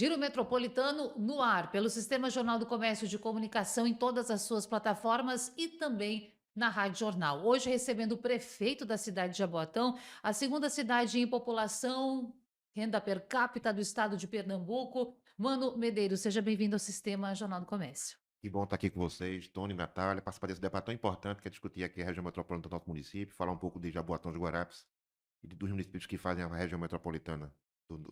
Giro Metropolitano no ar, pelo Sistema Jornal do Comércio de Comunicação em todas as suas plataformas e também na Rádio Jornal. Hoje recebendo o prefeito da cidade de Jaboatão, a segunda cidade em população, renda per capita do estado de Pernambuco. Mano Medeiros, seja bem-vindo ao Sistema Jornal do Comércio. Que bom estar aqui com vocês, Tony e Natália, participar desse debate tão importante que é discutir aqui a região metropolitana do nosso município, falar um pouco de Jaboatão dos Guarapes e dos municípios que fazem a região metropolitana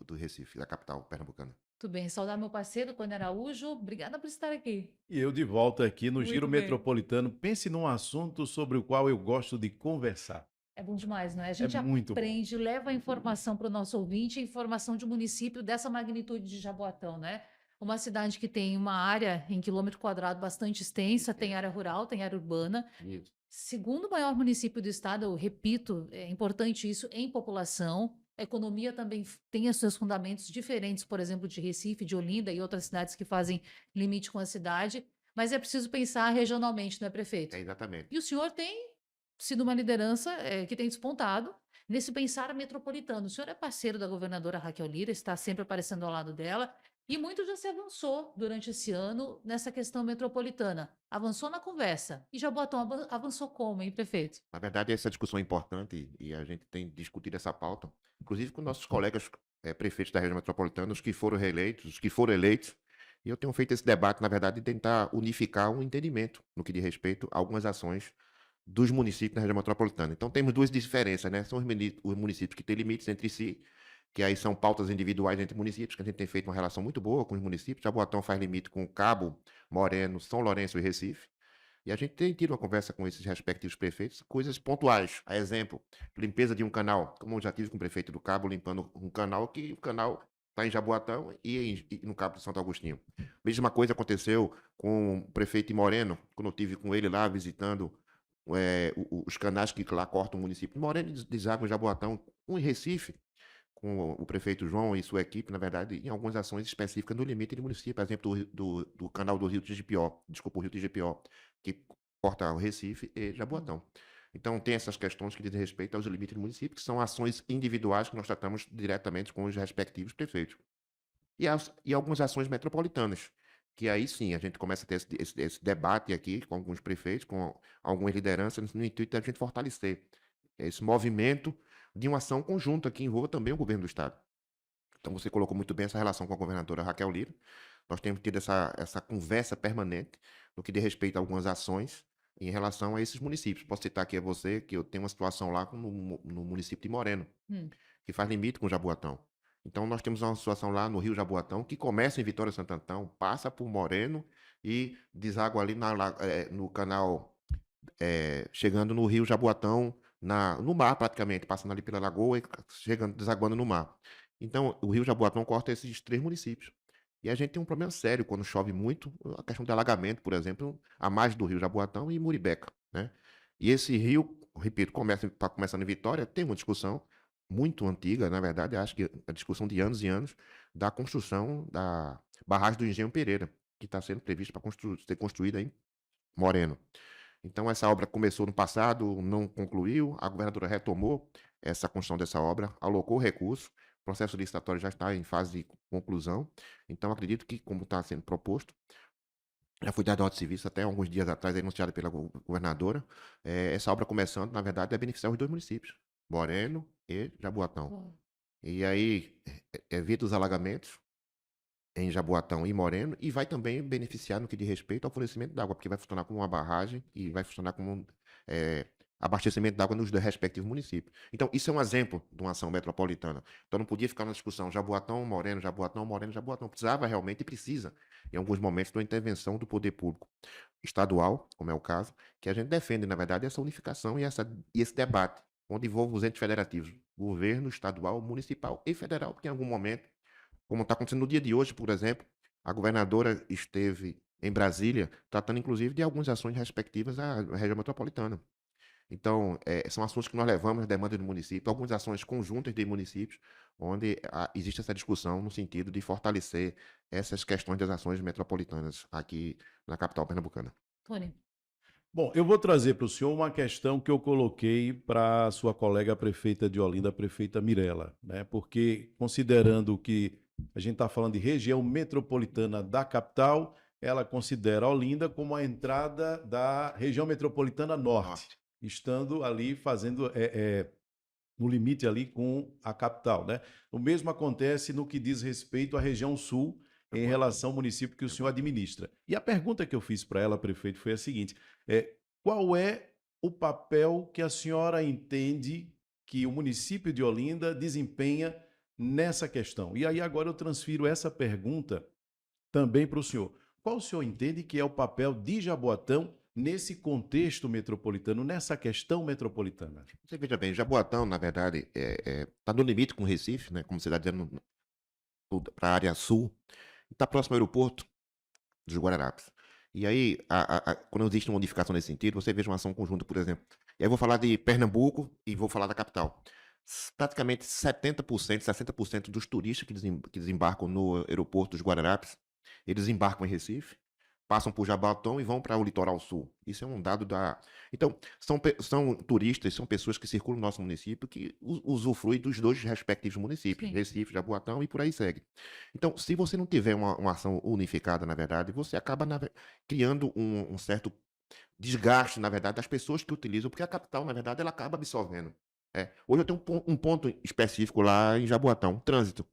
do Recife, da capital pernambucana. Tudo bem, saudar meu parceiro, Tony Araújo. Obrigada por estar aqui. E eu de volta aqui no Giro Muito bem. Metropolitano. Pense num assunto sobre o qual eu gosto de conversar. É bom demais, não é? A É gente muito bom. aprende, leva a informação para o nosso ouvinte, a informação de um município dessa magnitude de Jaboatão, né? Uma cidade que tem uma área em quilômetro quadrado bastante extensa, tem área rural, tem área urbana. Isso. Segundo maior município do estado, eu repito, é importante isso em população. A economia também tem os seus fundamentos diferentes, por exemplo, de Recife, de Olinda e outras cidades que fazem limite com a cidade. Mas é preciso pensar regionalmente, não é, prefeito? É exatamente. E o senhor tem sido uma liderança que tem despontado nesse pensar metropolitano. O senhor é parceiro da governadora Raquel Lira, está sempre aparecendo ao lado dela, e muito já se avançou durante esse ano nessa questão metropolitana. Avançou na conversa. E Jaboatão avançou como, hein, prefeito? Na verdade, essa discussão é importante e a gente tem discutido essa pauta, inclusive com nossos colegas prefeitos da região metropolitana, os que foram reeleitos, os que foram eleitos, e eu tenho feito esse debate, na verdade, de tentar unificar um entendimento no que diz respeito a algumas ações dos municípios na região metropolitana. Então, temos duas diferenças, né? São os municípios que têm limites entre si, que aí são pautas individuais entre municípios, que a gente tem feito uma relação muito boa com os municípios. Jaboatão faz limite com Cabo, Moreno, São Lourenço e Recife. E a gente tem tido uma conversa com esses respectivos prefeitos, coisas pontuais. A exemplo, limpeza de um canal, como eu já tive com o prefeito do Cabo, limpando um canal que o canal está em Jaboatão e no Cabo de Santo Agostinho. Mesma coisa aconteceu com o prefeito de Moreno, quando eu estive com ele lá visitando os canais que lá cortam o município de Moreno e deságua em Jaboatão, um em Recife, com o prefeito João e sua equipe, na verdade, em algumas ações específicas no limite do município, por exemplo, do canal do Rio Tigipió, desculpa, o Rio Tigipió, que corta o Recife e Jaboatão. Então, tem essas questões que dizem respeito aos limites do município, que são ações individuais que nós tratamos diretamente com os respectivos prefeitos. E algumas ações metropolitanas, que aí sim a gente começa a ter esse debate aqui com alguns prefeitos, com algumas lideranças, no intuito da gente fortalecer esse movimento de uma ação conjunta que envolva também o governo do Estado. Então, você colocou muito bem essa relação com a governadora Raquel Lira. Nós temos tido essa conversa permanente no que diz respeito a algumas ações em relação a esses municípios. Posso citar aqui a você que eu tenho uma situação lá no município de Moreno, Hum. que faz limite com Jaboatão. Então, nós temos uma situação lá no Rio Jaboatão, que começa em Vitória Santo Antão, passa por Moreno e deságua ali no canal, chegando no Rio Jaboatão, no mar praticamente, passando ali pela lagoa e chegando, desaguando no mar. Então, o Rio Jaboatão corta esses três municípios. E a gente tem um problema sério quando chove muito, a questão de alagamento, por exemplo, à margem do Rio Jaboatão e Muribeca, né? E esse rio, repito, está começando em Vitória, tem uma discussão muito antiga, na verdade, acho que a discussão de anos e anos, da construção da barragem do Engenho Pereira, que está sendo prevista para ser construída em Moreno. Então, essa obra começou no passado, não concluiu, a governadora retomou essa construção dessa obra, alocou recurso, o processo licitatório já está em fase de conclusão, então acredito que, como está sendo proposto, já foi dado ordem de serviço até alguns dias atrás, anunciada pela governadora, essa obra começando, na verdade, vai beneficiar os dois municípios, Moreno e Jaboatão. Bom. E aí, evita os alagamentos, em Jaboatão e Moreno, e vai também beneficiar no que diz respeito ao fornecimento d'água, porque vai funcionar como uma barragem e vai funcionar como abastecimento d'água nos dois respectivos municípios. Então, isso é um exemplo de uma ação metropolitana. Então, não podia ficar na discussão Jaboatão, Moreno, Jaboatão, Moreno, Jaboatão. Precisava realmente e precisa, em alguns momentos, de uma intervenção do poder público estadual, como é o caso, que a gente defende, na verdade, essa unificação e esse debate, onde envolve os entes federativos, governo estadual, municipal e federal, porque em algum momento, como está acontecendo no dia de hoje, por exemplo, a governadora esteve em Brasília, tratando inclusive de algumas ações respectivas à região metropolitana. Então, são assuntos que nós levamos às demandas do município, algumas ações conjuntas de municípios, onde existe essa discussão no sentido de fortalecer essas questões das ações metropolitanas aqui na capital pernambucana. Tony. Bom, eu vou trazer para o senhor uma questão que eu coloquei para a sua colega prefeita de Olinda, a prefeita Mirella, né? Porque, considerando que a gente está falando de região metropolitana da capital, ela considera Olinda como a entrada da região metropolitana norte, Norte. estando ali fazendo no limite ali com a capital, né? O mesmo acontece no que diz respeito à região sul, em Jaboatão. relação ao município que o senhor Jaboatão. administra. E a pergunta que eu fiz para ela, prefeito, foi a seguinte: qual é o papel que a senhora entende que o município de Olinda desempenha nessa questão? E aí agora eu transfiro essa pergunta também para o senhor. Qual o senhor entende que é o papel de Jaboatão nesse contexto metropolitano, nessa questão metropolitana? Você veja bem, Jaboatão, na verdade, está no limite com o Recife, né? Como você está dizendo, para a área sul, está próximo ao aeroporto dos Guararapes. E aí, quando existe uma modificação nesse sentido, você veja uma ação conjunta, por exemplo. E aí eu vou falar de Pernambuco e vou falar da capital. Praticamente 70%, 60% dos turistas que desembarcam no aeroporto dos Guararapes, eles embarcam em Recife, passam por Jaboatão e vão para o litoral sul. Isso é um dado da. Então, são turistas, são pessoas que circulam no nosso município que usufruem dos dois respectivos municípios, Sim. Recife, Jaboatão e por aí segue. Então, se você não tiver uma ação unificada, na verdade, você acaba criando um certo desgaste, na verdade, das pessoas que utilizam, porque a capital, na verdade, ela acaba absorvendo. Hoje eu tenho um ponto específico lá em Jaboatão, trânsito.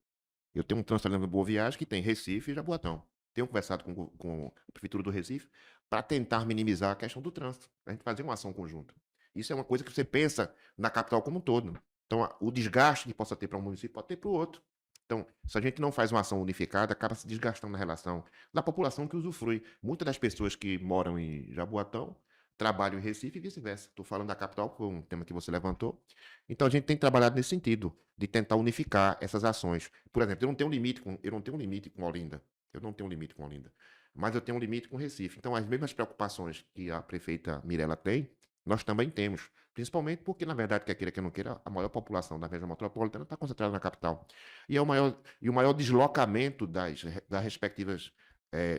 Eu tenho um trânsito ali na Boa Viagem que tem Recife e Jaboatão. Tenho conversado com a Prefeitura do Recife para tentar minimizar a questão do trânsito, a gente fazer uma ação conjunta. Isso é uma coisa que você pensa na capital como um todo. Então, o desgaste que possa ter para um município pode ter para o outro. Então, se a gente não faz uma ação unificada, acaba se desgastando na relação da população que usufrui. Muitas das pessoas que moram em Jaboatão trabalham em Recife e vice-versa. Estou falando da capital, que foi um tema que você levantou. Então, a gente tem trabalhado nesse sentido, de tentar unificar essas ações. Por exemplo, eu não tenho um limite com Olinda. Eu não tenho um limite com Olinda. Mas eu tenho um limite com Recife. Então, as mesmas preocupações que a prefeita Mirella tem, nós também temos. Principalmente porque, na verdade, quer queira, quer não queira, a maior população da região metropolitana está concentrada na capital. E o maior deslocamento das respectivas,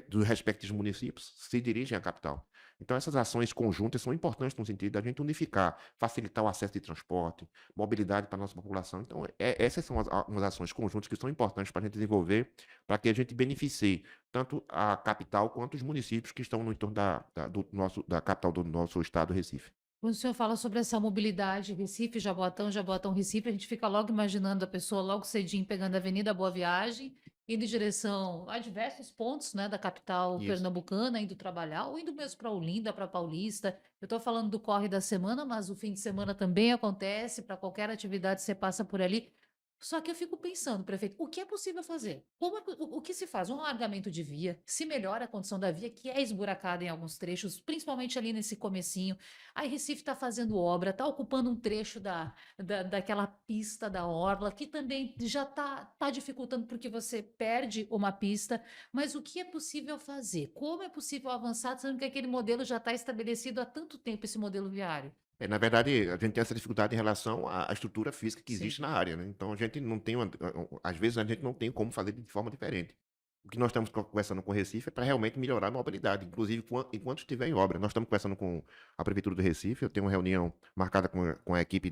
dos respectivos municípios se dirigem à capital. Então, essas ações conjuntas são importantes no sentido da gente unificar, facilitar o acesso de transporte, mobilidade para a nossa população. Então, essas são umas ações conjuntas que são importantes para a gente desenvolver, para que a gente beneficie tanto a capital quanto os municípios que estão no entorno da capital do nosso estado, Recife. Quando o senhor fala sobre essa mobilidade, Recife, Jaboatão, Jaboatão, Recife, a gente fica logo imaginando a pessoa logo cedinho pegando a Avenida Boa Viagem, indo em direção a diversos pontos, né, da capital Isso. pernambucana, indo trabalhar, ou indo mesmo para Olinda, para Paulista. Eu estou falando do corre da semana, mas o fim de semana também acontece, para qualquer atividade você passa por ali. Só que eu fico pensando, prefeito, o que é possível fazer? O que se faz? Um alargamento de via, se melhora a condição da via, que é esburacada em alguns trechos, principalmente ali nesse comecinho. Aí Recife está fazendo obra, está ocupando um trecho daquela pista da orla, que também já tá dificultando porque você perde uma pista. Mas o que é possível fazer? Como é possível avançar, sendo que aquele modelo já está estabelecido há tanto tempo, esse modelo viário? Na verdade, a gente tem essa dificuldade em relação à estrutura física que Sim, existe na área, né? Então, a gente não tem, às vezes, a gente não tem como fazer de forma diferente. O que nós estamos conversando com o Recife é para realmente melhorar a mobilidade, inclusive enquanto estiver em obra. Nós estamos conversando com a Prefeitura do Recife, eu tenho uma reunião marcada com a equipe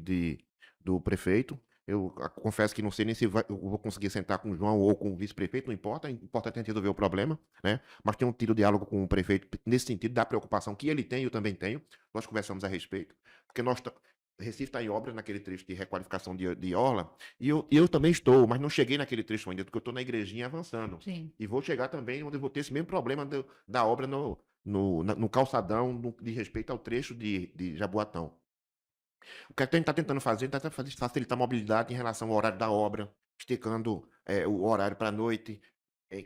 do prefeito. Eu confesso que não sei nem se eu vou conseguir sentar com o João ou com o vice-prefeito, não importa, o importante é a gente resolver o problema, né? Mas tenho tido diálogo com o prefeito nesse sentido da preocupação que ele tem e eu também tenho. Nós conversamos a respeito, porque Recife está em obra naquele trecho de requalificação de orla, e eu também estou, mas não cheguei naquele trecho ainda, porque eu estou na igrejinha avançando. sim. E vou chegar também onde eu vou ter esse mesmo problema da obra no calçadão, de respeito ao trecho de Jaboatão. O que a gente está tentando fazer, está facilitar a mobilidade em relação ao horário da obra, esticando o horário para a noite,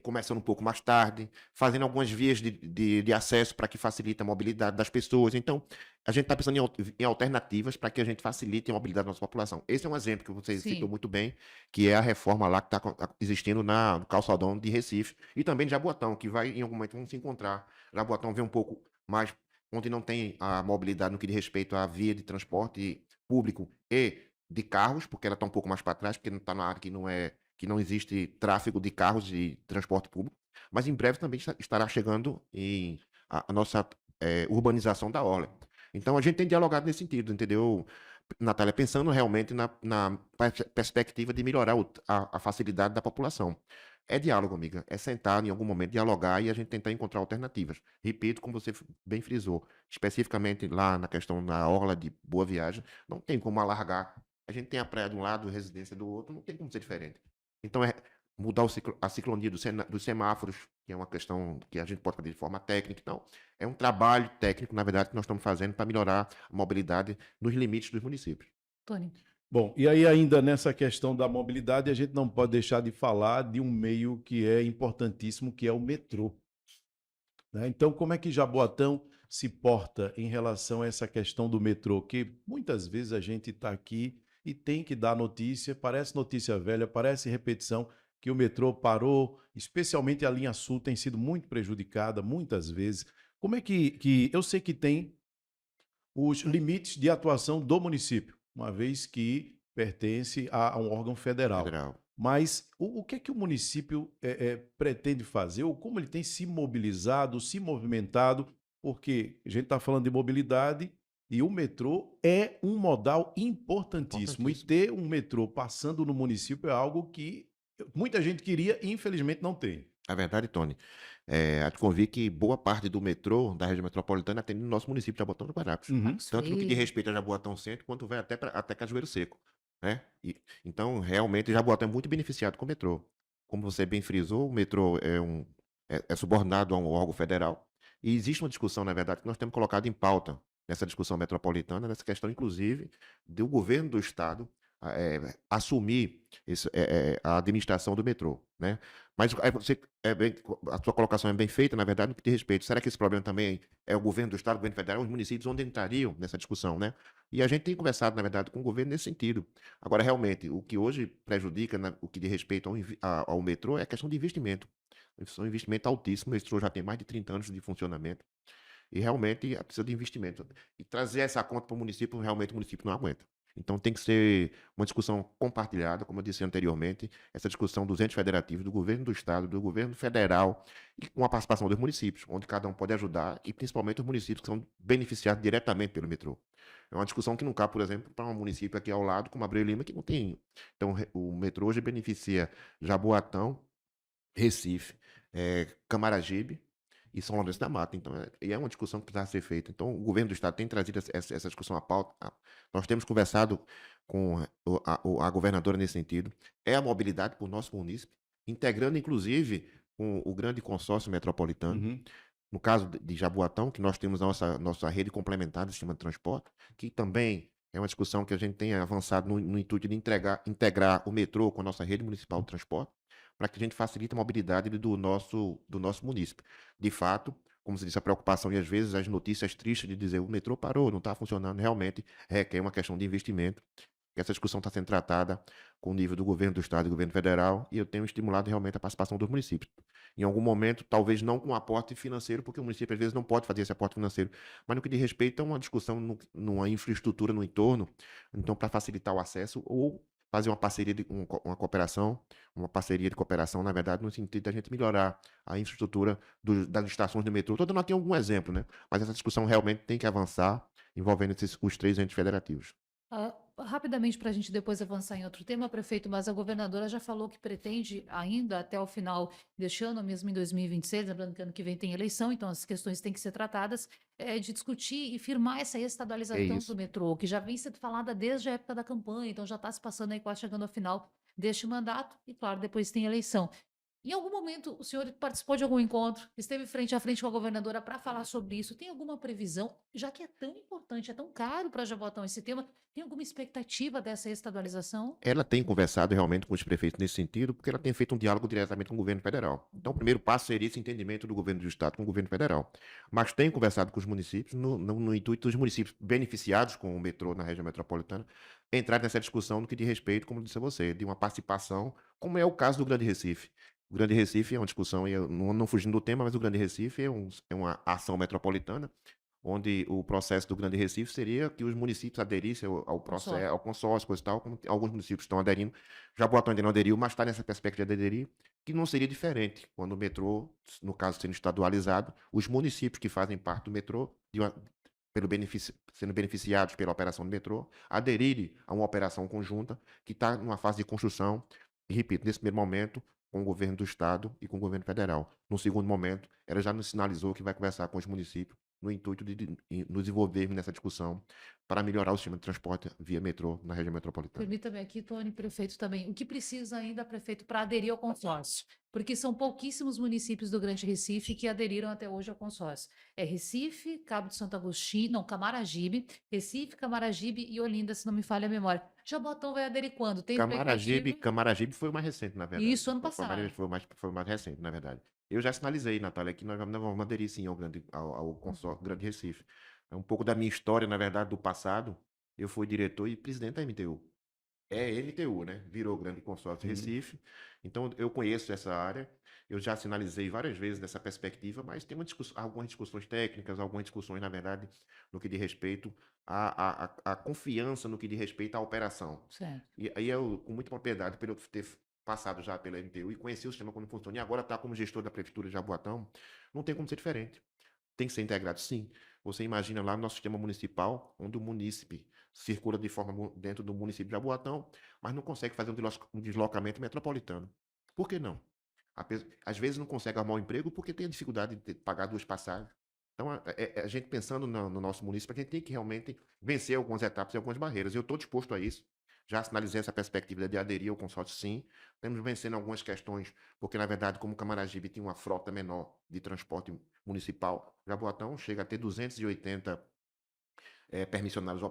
começando um pouco mais tarde, fazendo algumas vias de acesso para que facilite a mobilidade das pessoas. Então, a gente está pensando em alternativas para que a gente facilite a mobilidade da nossa população. Esse é um exemplo que você citou Sim. muito bem, que é a reforma lá que está existindo no calçadão de Recife e também de Jaboatão, que vai em algum momento vão se encontrar. Jaboatão vem um pouco mais onde não tem a mobilidade no que diz respeito à via de transporte público e de carros, porque ela está um pouco mais para trás, porque não está na área que não existe tráfego de carros de transporte público, mas em breve também estará chegando a nossa urbanização da orla. Então a gente tem dialogado nesse sentido, entendeu, Natália? Pensando realmente na perspectiva de melhorar a facilidade da população. É diálogo, amiga. É sentar em algum momento, dialogar e a gente tentar encontrar alternativas. Repito, como você bem frisou, especificamente lá na questão da orla de Boa Viagem, não tem como alargar. A gente tem a praia de um lado, a residência do outro, não tem como ser diferente. Então é mudar a ciclonia dos semáforos, que é uma questão que a gente pode fazer de forma técnica. Então, é um trabalho técnico, na verdade, que nós estamos fazendo para melhorar a mobilidade nos limites dos municípios. Tony. Bom, e aí ainda nessa questão da mobilidade, a gente não pode deixar de falar de um meio que é importantíssimo, que é o metrô, né? Então, como é que Jaboatão se porta em relação a essa questão do metrô? Que muitas vezes a gente está aqui e tem que dar notícia, parece notícia velha, parece repetição, que o metrô parou, especialmente a linha sul tem sido muito prejudicada muitas vezes. Como é que eu sei que tem os limites de atuação do município, uma vez que pertence a um órgão federal. Federal. Mas o que é que o município pretende fazer, ou como ele tem se mobilizado, se movimentado, porque a gente está falando de mobilidade e o metrô é um modal importantíssimo. E Importantíssimo. ter um metrô passando no município é algo que muita gente queria e infelizmente não tem. A verdade, Tony, há de convir que boa parte do metrô da região metropolitana atende no nosso município de Jaboatão dos Guararapes. Uhum. Marcos Tanto no que diz Freire. respeito a Jaboatão Centro, quanto vai até Cajueiro Seco, né? Então, realmente, Jaboatão é muito beneficiado com o metrô. Como você bem frisou, o metrô é subordinado a um órgão federal. E existe uma discussão, na verdade, que nós temos colocado em pauta nessa discussão metropolitana, nessa questão, inclusive, do governo do Estado assumir a administração do metrô, né? Mas a sua colocação é bem feita, na verdade, no que diz respeito. Será que esse problema também é o governo do Estado, o governo federal, os municípios, onde entrariam nessa discussão, né? E a gente tem conversado, na verdade, com o governo nesse sentido. Agora, realmente, o que hoje prejudica, o que diz respeito ao metrô é a questão de investimento. É um investimento altíssimo. O metrô já tem mais de 30 anos de funcionamento e realmente precisa de investimento. E trazer essa conta para o município, realmente o município não aguenta. Então tem que ser uma discussão compartilhada, como eu disse anteriormente, essa discussão dos entes federativos, do governo do estado, do governo federal, e com a participação dos municípios, onde cada um pode ajudar, e principalmente os municípios que são beneficiados diretamente pelo metrô. É uma discussão que não cabe, por exemplo, para um município aqui ao lado, como Abreu e Lima, que não tem. Então, o metrô hoje beneficia Jaboatão, Recife, Camaragibe e São Lourenço da Mata. Então, e é uma discussão que precisa ser feita. Então, o governo do estado tem trazido essa discussão à pauta. Nós temos conversado com a governadora nesse sentido. É a mobilidade para o nosso município, integrando, inclusive, com o grande consórcio metropolitano. Uhum. No caso de Jaboatão, que nós temos a nossa rede complementar do sistema de transporte, que também é uma discussão que a gente tem avançado no intuito de integrar o metrô com a nossa rede municipal de transporte, para que a gente facilite a mobilidade do nosso município. De fato, como se disse, a preocupação e às vezes as notícias tristes de dizer o metrô parou, não está funcionando, realmente requer uma questão de investimento. Essa discussão está sendo tratada com o nível do governo do estado e do governo federal, e eu tenho estimulado realmente a participação dos municípios. Em algum momento, talvez não com aporte financeiro, porque o município às vezes não pode fazer esse aporte financeiro, mas no que diz respeito a uma discussão numa infraestrutura no entorno, então para facilitar o acesso ou fazer uma parceria, uma cooperação, uma parceria de cooperação, na verdade, no sentido da gente melhorar a infraestrutura das estações do metrô. Estou dando aqui algum exemplo, né? Mas essa discussão realmente tem que avançar envolvendo os três entes federativos. Rapidamente, para a gente depois avançar em outro tema, prefeito, mas a governadora já falou que pretende ainda até o final deste ano, mesmo em 2026, lembrando que ano que vem tem eleição, então as questões têm que ser tratadas, de discutir e firmar essa É estadualização do isso. metrô, que já vem sendo falada desde a época da campanha, então já está se passando aí quase chegando ao final deste mandato, e claro, depois tem eleição. Em algum momento, o senhor participou de algum encontro, esteve frente a frente com a governadora para falar sobre isso? Tem alguma previsão? Já que é tão importante, é tão caro para Jaboatão esse tema, tem alguma expectativa dessa estadualização? Ela tem conversado realmente com os prefeitos nesse sentido, porque ela tem feito um diálogo diretamente com o governo federal. Então, o primeiro passo seria esse entendimento do governo do estado com o governo federal. Mas tem conversado com os municípios, no intuito dos municípios beneficiados com o metrô na região metropolitana, entrar nessa discussão no que diz respeito, como disse a você, de uma participação, como é o caso do Grande Recife. O Grande Recife é uma discussão, e eu não fugindo do tema, mas o Grande Recife é uma ação metropolitana, onde o processo do Grande Recife seria que os municípios aderissem ao processo, Consórcio. ao consórcio, coisa e tal, como alguns municípios estão aderindo. Jaboatão ainda não aderiu, mas está nessa perspectiva de aderir, que não seria diferente quando o metrô, no caso sendo estadualizado, os municípios que fazem parte do metrô, sendo beneficiados pela operação do metrô, aderirem a uma operação conjunta que está numa fase de construção. E repito, nesse primeiro momento, com o governo do estado e com o governo federal. No segundo momento, ela já nos sinalizou que vai conversar com os municípios no intuito de nos envolvermos nessa discussão para melhorar o sistema de transporte via metrô na região metropolitana. Permita-me aqui, Tony, prefeito também. O que precisa ainda, prefeito, para aderir ao consórcio? Porque são pouquíssimos municípios do Grande Recife que aderiram até hoje ao consórcio. É Recife, Cabo de Santo Agostinho, não, Camaragibe, Recife, Camaragibe e Olinda, se não me falha a memória. Jabotão vai aderir quando? Tem expectativa? Camaragibe foi o mais recente, na verdade. Isso, ano passado. Foi o mais recente, na verdade. Eu já sinalizei, Natália, que nós vamos aderir sim ao consórcio Grande Recife. É um pouco da minha história, na verdade, do passado. Eu fui diretor e presidente da MTU. É MTU, né? Virou Grande Consórcio Recife. Então, eu conheço essa área. Eu já sinalizei várias vezes dessa perspectiva, mas tem algumas discussões técnicas, algumas discussões, na verdade, no que diz respeito à confiança no que diz respeito à operação. Certo. E aí eu, com muita propriedade, pelo ter passado já pela MTU e conhecer o sistema como funciona, e agora está como gestor da Prefeitura de Jaboatão, não tem como ser diferente. Tem que ser integrado, sim. Você imagina lá no nosso sistema municipal, onde o munícipe circula de forma dentro do município de Jaboatão, mas não consegue fazer um deslocamento metropolitano. Por que não? Às vezes não consegue arrumar um emprego porque tem a dificuldade de pagar 2 passagens. Então, a gente pensando no nosso município, a gente tem que realmente vencer algumas etapas e algumas barreiras. Eu estou disposto a isso. Já sinalizei essa perspectiva de aderir ao consórcio, sim. Estamos vencendo algumas questões, porque, na verdade, como Camaragibe tem uma frota menor de transporte municipal, Jaboatão chega a ter 280 permissionários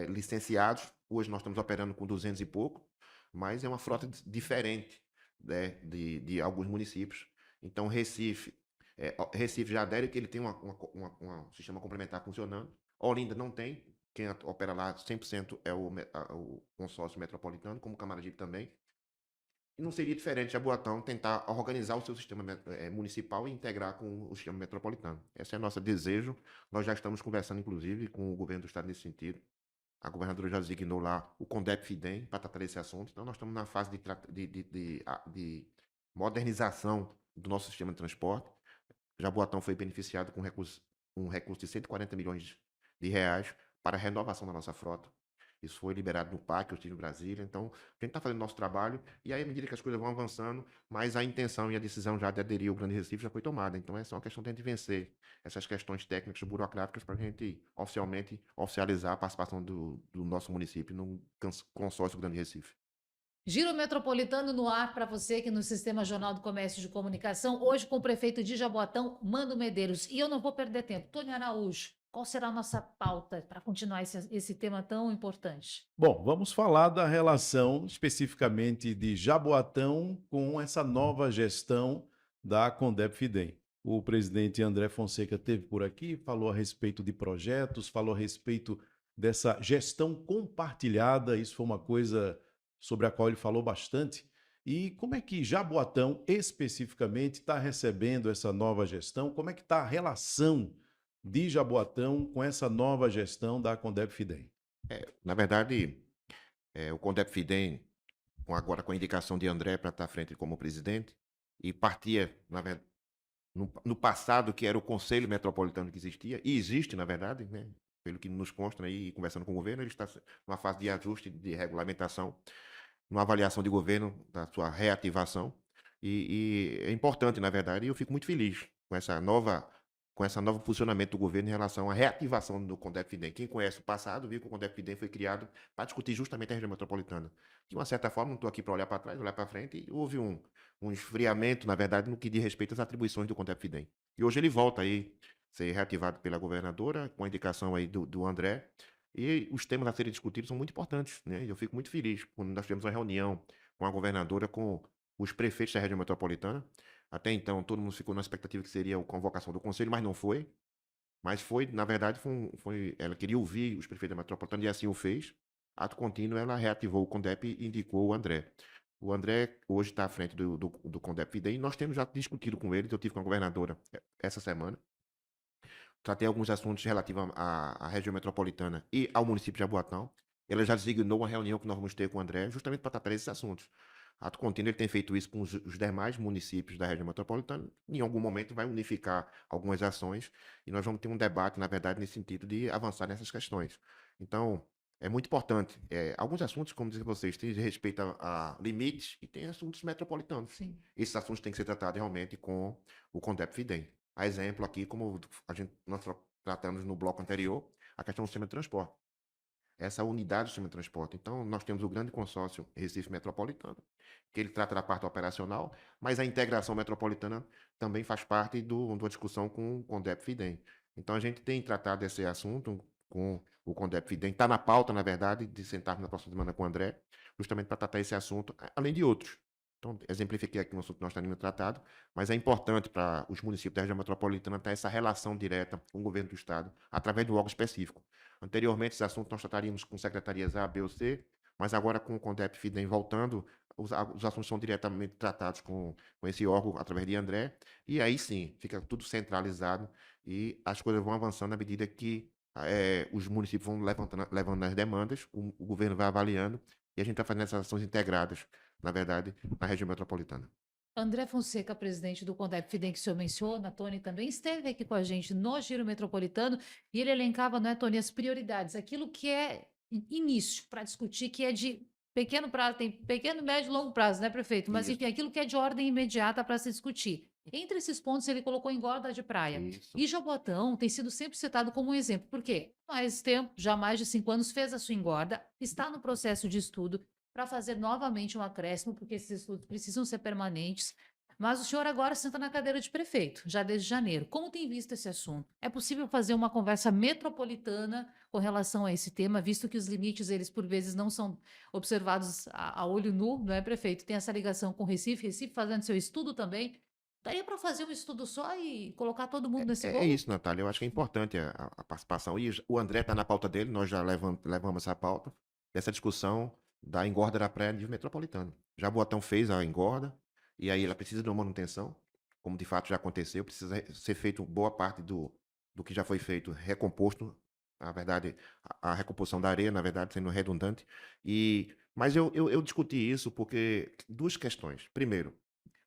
licenciados. Hoje nós estamos operando com 200 e pouco, mas é uma frota diferente, né, de alguns municípios. Então, Recife já adere que ele tem um sistema complementar funcionando. Olinda não tem. Quem opera lá 100% é o consórcio metropolitano, como Camaragibe também. E não seria diferente Jaboatão tentar organizar o seu sistema municipal e integrar com o sistema metropolitano. Esse é o nosso desejo. Nós já estamos conversando, inclusive, com o governo do estado nesse sentido. A governadora já designou lá o CONDEP-FIDEM para tratar desse assunto. Então, nós estamos na fase de modernização do nosso sistema de transporte. Jaboatão foi beneficiado com um recurso de 140 milhões de reais para a renovação da nossa frota. Isso foi liberado no PAC, eu estive em Brasília. Então, a gente está fazendo nosso trabalho e aí, à medida que as coisas vão avançando, mas a intenção e a decisão já de aderir ao Grande Recife já foi tomada. Então, essa é uma questão de a gente vencer essas questões técnicas, burocráticas, para a gente oficialmente oficializar a participação do nosso município no consórcio Grande Recife. Giro Metropolitano no ar para você aqui no Sistema Jornal do Comércio de Comunicação, hoje com o prefeito de Jaboatão, Mando Medeiros. E eu não vou perder tempo. Tony Araújo, qual será a nossa pauta para continuar esse tema tão importante? Bom, vamos falar da relação especificamente de Jaboatão com essa nova gestão da Condep-Fidem. O presidente André Fonseca esteve por aqui, falou a respeito de projetos, falou a respeito dessa gestão compartilhada, isso foi uma coisa sobre a qual ele falou bastante. E como é que Jaboatão especificamente está recebendo essa nova gestão? Como é que está a relação de Jaboatão com essa nova gestão da Condep-Fidem? Na verdade, o CONDEP-FIDEM, agora com a indicação de André para estar à frente como presidente, e partia, na verdade, no passado, que era o Conselho Metropolitano que existia, e existe, na verdade, né, pelo que nos consta aí, conversando com o governo, ele está numa fase de ajuste, de regulamentação, numa avaliação de governo da sua reativação, e é importante, na verdade, e eu fico muito feliz com esse novo funcionamento do governo em relação à reativação do CONDEP-FIDEM. Quem conhece o passado viu que o CONDEP-FIDEM foi criado para discutir justamente a região metropolitana. De uma certa forma, não estou aqui para olhar para trás, olhar para frente, e houve um esfriamento, na verdade, no que diz respeito às atribuições do CONDEP-FIDEM. E hoje ele volta aí, ser reativado pela governadora, com a indicação aí do André, e os temas a serem discutidos são muito importantes, né? Eu fico muito feliz quando nós tivemos uma reunião com a governadora, com os prefeitos da região metropolitana. Até então, todo mundo ficou na expectativa que seria a convocação do conselho, mas não foi. Mas foi, na verdade, ela queria ouvir os prefeitos da metropolitana e assim o fez. Ato contínuo, ela reativou o CONDEP e indicou o André. O André hoje está à frente do CONDEP-FIDEM e nós temos já discutido com ele, eu tive com a governadora essa semana. Tratei alguns assuntos relativos à região metropolitana e ao município de Jaboatão. Ela já designou uma reunião que nós vamos ter com o André, justamente para tratar desses assuntos. Ato contínuo, ele tem feito isso com os demais municípios da região metropolitana. Em algum momento vai unificar algumas ações e nós vamos ter um debate, na verdade, nesse sentido de avançar nessas questões. Então, É muito importante. Alguns assuntos, como disse vocês, têm respeito a limites e tem assuntos metropolitanos. Sim. Esses assuntos têm que ser tratados realmente com o CONDEP-FIDEM. A exemplo aqui, como nós tratamos no bloco anterior, a questão do sistema de transporte. Essa unidade do sistema de transporte. Então, nós temos o grande consórcio Recife Metropolitano, que ele trata da parte operacional, mas a integração metropolitana também faz parte de uma discussão com o CONDEP-FIDEM. Então, a gente tem tratado esse assunto com o CONDEP-FIDEM. Está na pauta, na verdade, de sentarmos na próxima semana com o André, justamente para tratar esse assunto, além de outros. Então, exemplifiquei aqui um assunto que nós temos tratado, mas é importante para os municípios da região metropolitana ter essa relação direta com o governo do Estado, através de um órgão específico. Anteriormente, esses assuntos nós trataríamos com secretarias A, B ou C, mas agora com o CONDEP-FIDEM voltando, os assuntos são diretamente tratados com esse órgão, através de André, e aí sim, fica tudo centralizado e as coisas vão avançando à medida que os municípios vão levando as demandas, o governo vai avaliando, e a gente está fazendo essas ações integradas, na verdade, na região metropolitana. André Fonseca, presidente do CONDEP-FIDEM, que o senhor menciona, Tony também esteve aqui com a gente no Giro Metropolitano e ele elencava, não é, Tony, as prioridades, aquilo que é início para discutir, que é de pequeno prazo, tem pequeno, médio e longo prazo, né, prefeito? Mas, Isso, enfim, aquilo que é de ordem imediata para se discutir. Entre esses pontos, ele colocou engorda de praia. isso. E Jaboatão tem sido sempre citado como um exemplo, porque mais tempo, já há mais de 5 anos, fez a sua engorda, está no processo de estudo, para fazer novamente um acréscimo, porque esses estudos precisam ser permanentes. Mas o senhor agora senta na cadeira de prefeito, já desde janeiro. Como tem visto esse assunto? É possível fazer uma conversa metropolitana com relação a esse tema, visto que os limites, eles por vezes não são observados a olho nu, não é, prefeito? Tem essa ligação com Recife, Recife fazendo seu estudo também. Daria para fazer um estudo só e colocar todo mundo nesse É bolo? isso, Natália. Eu acho que é importante a participação. E o André está na pauta dele, nós já levamos essa pauta, dessa discussão da engorda da praia de metropolitano. Jaboatão fez a engorda, e aí ela precisa de uma manutenção, como de fato já aconteceu, precisa ser feito boa parte do que já foi feito, recomposto, na verdade, a recomposição da areia, na verdade, sendo redundante. Mas eu discuti isso porque duas questões. Primeiro,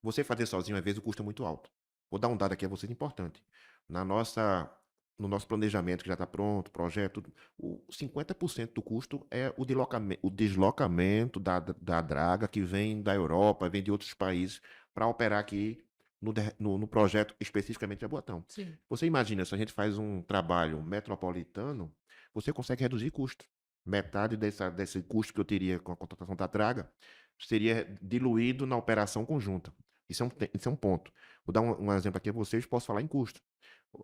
você fazer sozinho, às vezes, o custo é muito alto. Vou dar um dado aqui a vocês importante. Na nossa, no nosso planejamento, que já está pronto, projeto, o 50% do custo é o deslocamento da draga que vem da Europa, vem de outros países, para operar aqui no projeto especificamente de Jaboatão. Sim. Você imagina, se a gente faz um trabalho metropolitano, você consegue reduzir custo. Metade desse custo que eu teria com a contratação da draga seria diluído na operação conjunta. Isso é um ponto. Vou dar um exemplo aqui a vocês, posso falar em custo.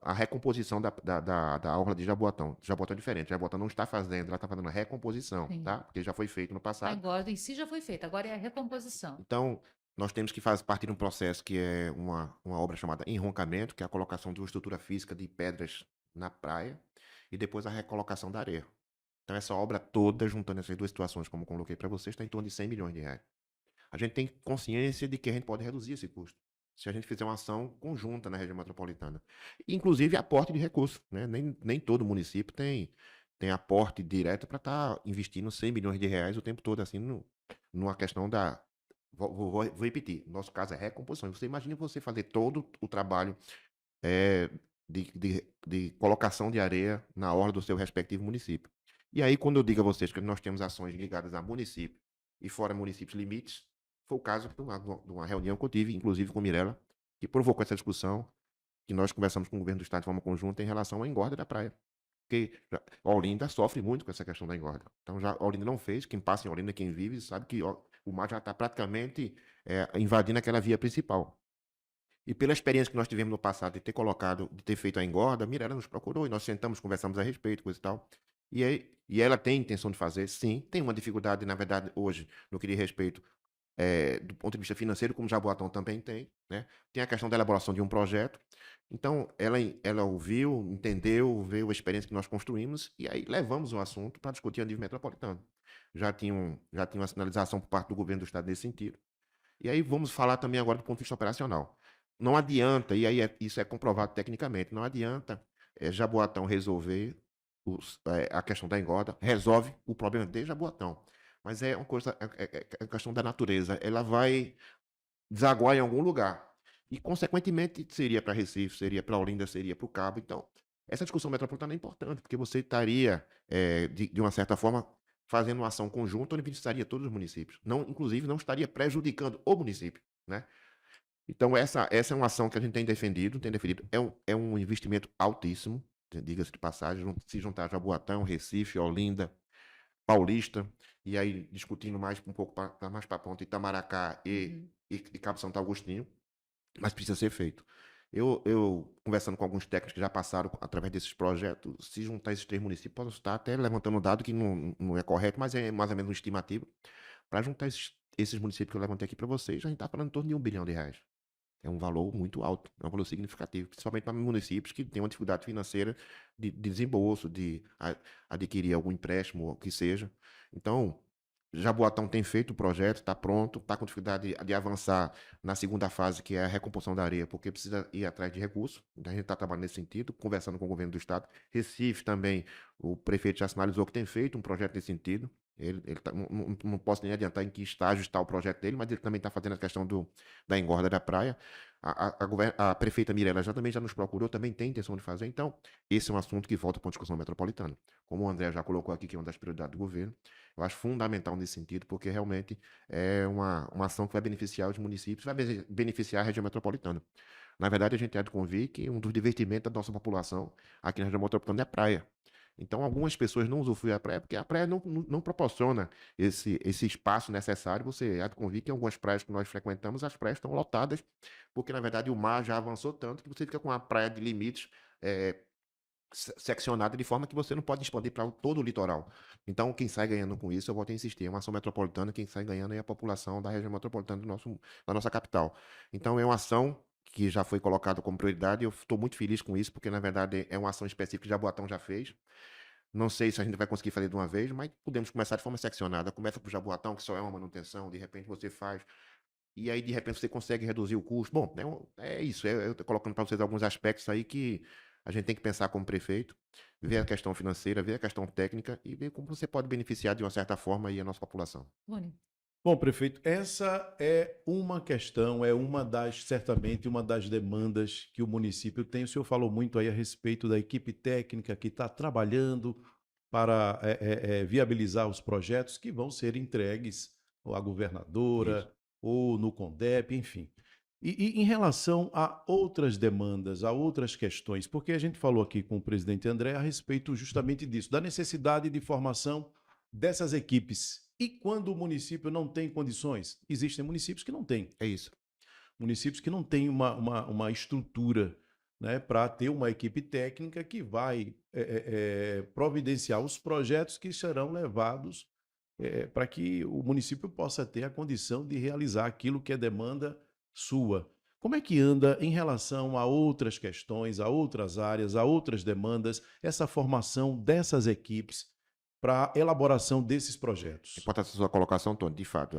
A recomposição da orla de Jaboatão. Jaboatão é diferente. Jaboatão não está fazendo, ela está fazendo a recomposição, Sim. tá? Porque já foi feito no A passado. engorda em si já foi feita, agora é a recomposição. Então, nós temos que fazer parte de um processo que é uma obra chamada enroncamento, que é a colocação de uma estrutura física de pedras na praia, e depois a recolocação da areia. Então, essa obra toda, juntando essas duas situações, como eu coloquei para vocês, está em torno de 100 milhões de reais. A gente tem consciência de que a gente pode reduzir esse custo, se a gente fizer uma ação conjunta na região metropolitana. Inclusive aporte de recursos, né? Nem todo município tem aporte direto para estar investindo 100 milhões de reais o tempo todo, assim, numa questão da... Vou repetir, no nosso caso é recomposição. Você imagina você fazer todo o trabalho é, de colocação de areia na orla do seu respectivo município. E aí, quando eu digo a vocês que nós temos ações ligadas a município e fora municípios limites, foi o caso de uma reunião que eu tive, inclusive com Mirella, que provocou essa discussão, que nós conversamos com o governo do estado de forma conjunta em relação à engorda da praia. Porque Olinda sofre muito com essa questão da engorda. Então, já Olinda não fez, quem passa em Olinda, quem vive, sabe que o mar já está praticamente invadindo aquela via principal. E pela experiência que nós tivemos no passado de ter feito a engorda, a Mirella nos procurou e nós sentamos, conversamos a respeito, coisa e tal. E ela tem intenção de fazer, sim, tem uma dificuldade, na verdade, hoje, no que diz respeito do ponto de vista financeiro, como Jaboatão também tem, né? Tem a questão da elaboração de um projeto. Então, ela ouviu, entendeu, veio a experiência que nós construímos e aí levamos o assunto para discutir a nível metropolitano. Já tinha uma sinalização por parte do governo do estado nesse sentido. E aí vamos falar também agora do ponto de vista operacional. Não adianta, e aí isso é comprovado tecnicamente, não adianta Jaboatão resolver a questão da engorda, resolve o problema de Jaboatão. Mas é uma coisa, é questão da natureza. Ela vai desaguar em algum lugar. E, consequentemente, seria para Recife, seria para Olinda, seria para o Cabo. Então, essa discussão metropolitana é importante, porque você estaria, de uma certa forma, fazendo uma ação conjunta onde beneficiaria todos os municípios. Não, inclusive, não estaria prejudicando o município, né? Então, essa é uma ação que a gente tem defendido. É um investimento altíssimo, diga-se de passagem, se juntar Jaboatão, Recife, Olinda, Paulista, e aí discutindo mais um pouco mais para a ponta, Itamaracá Uhum. e Cabo Santo Agostinho, mas precisa ser feito. Eu, conversando com alguns técnicos que já passaram através desses projetos, se juntar esses 3 municípios, posso estar até levantando um dado que não é correto, mas é mais ou menos um estimativo. Para juntar esses municípios que eu levantei aqui para vocês, a gente está falando em torno de R$ 1 bilhão. É um valor muito alto, é um valor significativo, principalmente para municípios que têm uma dificuldade financeira de desembolso, de adquirir algum empréstimo, ou o que seja. Então, Jaboatão tem feito o projeto, está pronto, está com dificuldade de avançar na segunda fase, que é a recomposição da areia, porque precisa ir atrás de recursos. Então, a gente está trabalhando nesse sentido, conversando com o governo do estado. Recife também, o prefeito já sinalizou que tem feito um projeto nesse sentido. Não posso nem adiantar em que estágio está o projeto dele, mas ele também está fazendo a questão da engorda da praia. A prefeita Mirella também já nos procurou, também tem intenção de fazer. Então, esse é um assunto que volta para a discussão metropolitana. Como o André já colocou aqui, que é uma das prioridades do governo, eu acho fundamental nesse sentido, porque realmente é uma ação que vai beneficiar os municípios, vai beneficiar a região metropolitana. Na verdade, a gente há de convir que um dos divertimentos da nossa população aqui na região metropolitana é a praia. Então, algumas pessoas não usufruem da praia porque a praia não proporciona esse espaço necessário. Você há de convir que em algumas praias que nós frequentamos, as praias estão lotadas, porque na verdade o mar já avançou tanto que você fica com a praia de limites seccionada de forma que você não pode expandir para todo o litoral. Então, quem sai ganhando com isso, eu volto a insistir, é uma ação metropolitana, quem sai ganhando é a população da região metropolitana da nossa capital. Então, é uma ação que já foi colocada como prioridade, e eu estou muito feliz com isso, porque na verdade é uma ação específica que Jaboatão já fez. Não sei se a gente vai conseguir fazer de uma vez, mas podemos começar de forma seccionada. Começa por Jaboatão, que só é uma manutenção, de repente você faz, e aí de repente você consegue reduzir o custo. Bom, é isso, eu estou colocando para vocês alguns aspectos aí que a gente tem que pensar como prefeito, ver a questão financeira, ver a questão técnica e ver como você pode beneficiar de uma certa forma aí a nossa população. Rony. Bom, prefeito, essa é uma questão, certamente uma das demandas que o município tem. O senhor falou muito aí a respeito da equipe técnica que está trabalhando para viabilizar os projetos que vão ser entregues ou à Isso. governadora ou no CONDEP, enfim. E em relação a outras demandas, a outras questões, porque a gente falou aqui com o presidente André a respeito justamente disso, da necessidade de formação dessas equipes. E quando o município não tem condições? Existem municípios que não têm. É isso. Municípios que não têm uma estrutura, né, para ter uma equipe técnica que vai providenciar os projetos que serão levados para que o município possa ter a condição de realizar aquilo que é demanda sua. Como é que anda em relação a outras questões, a outras áreas, a outras demandas, essa formação dessas equipes para a elaboração desses projetos? Importante a sua colocação, Tony. De fato,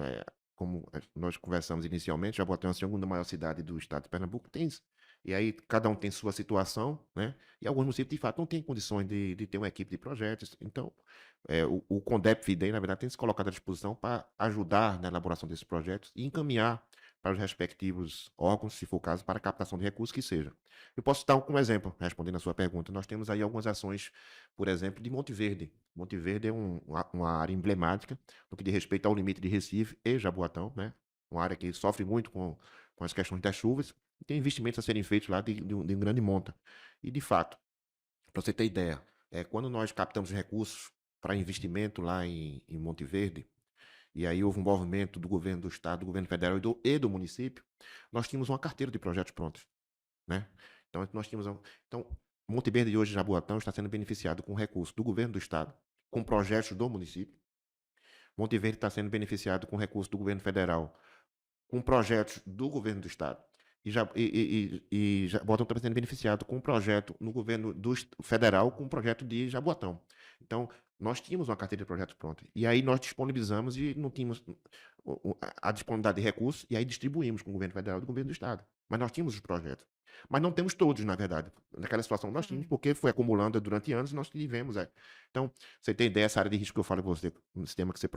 como nós conversamos inicialmente, Jaboatão é a segunda maior cidade do estado de Pernambuco, e aí cada um tem sua situação, né? E alguns municípios, de fato, não têm condições de ter uma equipe de projetos. Então, o CONDEP FIDEM, na verdade, tem se colocado à disposição para ajudar na elaboração desses projetos e encaminhar para os respectivos órgãos, se for o caso, para a captação de recursos que seja. Eu posso citar um exemplo, respondendo a sua pergunta. Nós temos aí algumas ações, por exemplo, de Monte Verde. Monte Verde é uma área emblemática no que diz respeito ao limite de Recife e Jaboatão, né? Uma área que sofre muito com as questões das chuvas, e tem investimentos a serem feitos lá de um grande monta. E, de fato, para você ter ideia, quando nós captamos recursos para investimento lá em Monte Verde, e aí houve um movimento do governo do estado, do governo federal e do município, nós tínhamos uma carteira de projetos prontos, né? Então, então, Monte Verde hoje, Jaboatão, está sendo beneficiado com recursos do governo do estado, com projetos do município. Monte Verde está sendo beneficiado com recursos do governo federal, com projetos do governo do estado. E Jaboatão está sendo beneficiado com um projeto no governo federal, com um projeto de Jaboatão. Então, nós tínhamos uma carteira de projetos pronta. E aí nós disponibilizamos e não tínhamos a disponibilidade de recursos, e aí distribuímos com o governo federal e o governo do estado. Mas nós tínhamos os projetos. Mas não temos todos, na verdade. Naquela situação nós tínhamos, porque foi acumulando durante anos e nós tivemos. Então, você tem ideia, essa área de risco que eu falo para você, no sistema que você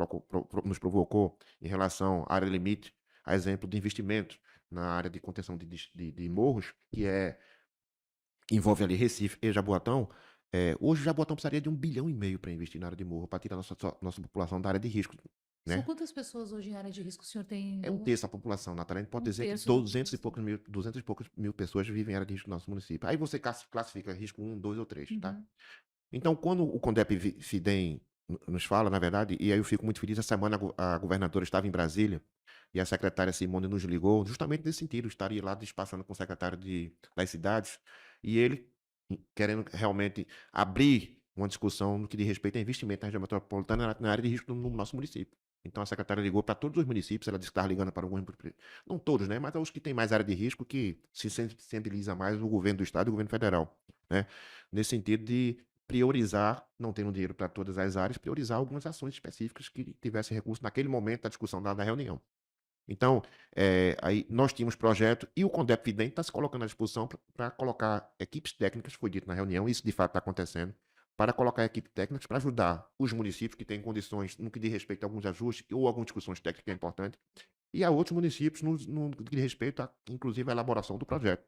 nos provocou em relação à área limite, a exemplo de investimentos na área de contenção de morros, que envolve ali Recife e Jaboatão, Hoje Jaboatão precisaria de 1,5 bilhão para investir na área de morro, para tirar nossa população da área de risco, São né? quantas pessoas hoje em área de risco o senhor tem, É um Douglas? terço da população, Natália. A gente pode Um dizer que terço da população. 200 e poucos mil pessoas vivem em área de risco no nosso município. Aí você classifica risco um, 2 ou 3, tá? Uhum. Então, quando o CONDEP FIDEM nos fala, na verdade, e aí eu fico muito feliz, essa semana a governadora estava em Brasília e a secretária Simone nos ligou, justamente nesse sentido, estaria lá despassando com o secretário das cidades, e ele querendo realmente abrir uma discussão no que diz respeito a investimento na região metropolitana na área de risco no nosso município. Então a secretária ligou para todos os municípios, ela disse que estava ligando para alguns, não todos, né, mas aos que têm mais área de risco, que se sensibiliza mais o governo do estado e o governo federal, né, nesse sentido de priorizar, não tendo dinheiro para todas as áreas, priorizar algumas ações específicas que tivessem recurso naquele momento da discussão da reunião. Então, aí nós tínhamos projeto e o CONDEP Fidem está se colocando à disposição para colocar equipes técnicas, foi dito na reunião, isso de fato está acontecendo, para colocar equipes técnicas para ajudar os municípios que têm condições no que diz respeito a alguns ajustes ou algumas discussões técnicas importantes, e a outros municípios no que diz respeito a, inclusive, a elaboração do projeto.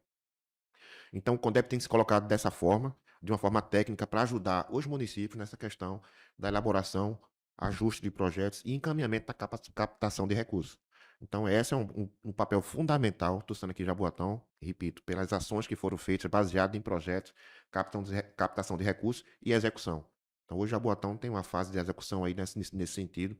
Então, o CONDEP tem se colocado dessa forma, de uma forma técnica, para ajudar os municípios nessa questão da elaboração, ajuste de projetos e encaminhamento da captação de recursos. Então, esse é um papel fundamental, estou sendo aqui em Jaboatão, repito, pelas ações que foram feitas, baseado em projetos, captação de recursos e execução. Então, hoje Jaboatão tem uma fase de execução aí nesse sentido,